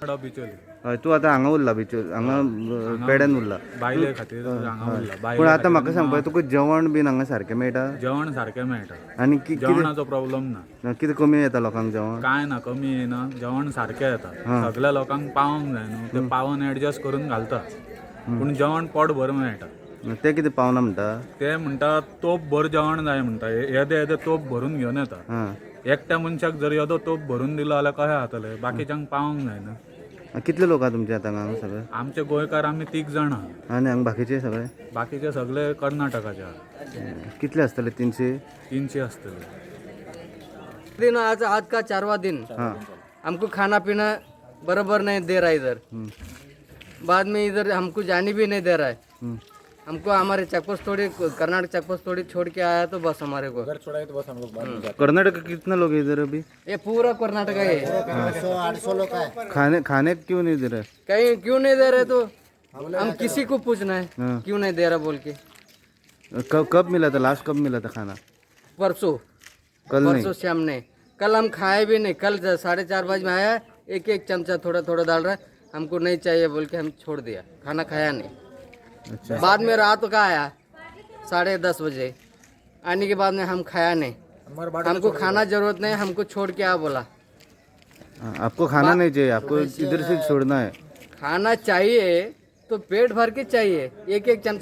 हय तूं आतां हांगा उरला बिचूर हांगा पेड्यान उरला बायले खातीर हांगा उरला. पूण आतां म्हाका सांग पळय तुका जेवण बीन हांगा सारकें मेळटा जेवण सारकें मेळटा, आनी जेवणाचो प्रॉब्लेम ना. कितें कमी येता लोकांक जेवण? कांय ना, कमी येना, जेवण सारकें येता. सगळ्या लोकांक पावोंक जाय न्हू, ते पावन एडजस्ट करून घालता. पूण जेवण पोट भर मेळटा. ते कितें पावना म्हणटा? ते म्हणटा तोप भर जेवण जाय म्हणटा. येदे तोप भरून घेवन येता. एकट्या मनशाक जर येदो तोप भरून दिलो जाल्यार कशें जातलें? बाकीच्यांक पावोंक जाय ना. कितले लोक आहा तुमचे आतां हांगा सगळे? आमचे गोंयकार आमी 3 जाण आहा. आनी हांगा बाकीचे सगळे? बाकीचे सगळे कर्नाटकाचे आहा. कितले आसतले? 300? 300 आसतले. दिन आज का 4वां दिन हमको खाना पीना बराबर नहीं दे रहा है इधर। बाद में इधर हमको जाने भी नहीं दे रहा है। हमको हमारे चेकपोस्ट थोड़ी कर्नाटक चेकपोस्ट थोड़ी छोड़ के आया तो बस हमारे को घर छोड़ा है तो बस हम लोग कर्नाटक का कितना लोग है इधर अभी? ये पूरा कर्नाटक है। 800 लोग है। खाने क्यों नहीं दे रहे? कहीं क्यों नहीं दे रहे तो हम किसी को पूछना है क्यों नहीं दे रहा बोल के। कब मिला था? लास्ट कब मिला था खाना? परसों परसों शाम ने। कल हम खाए भी नहीं। कल 4:30 बजे में आया, एक चमचा थोड़ा थोड़ा डाल रहा है, हमको नहीं चाहिए बोल के हम छोड़ दिया, खाना खाया नहीं। अच्छा। बाद में रात का आया 10:30 बजे, आने के बाद में हम खाया नहीं। हमको खाना जरूरत नहीं, हमको छोड़ के आ बोला। आपको खाना नहीं चाहिए, आपको इधर से छोड़ना है? खाना चाहिए तो पेट भर के चाहिए, एक चमचा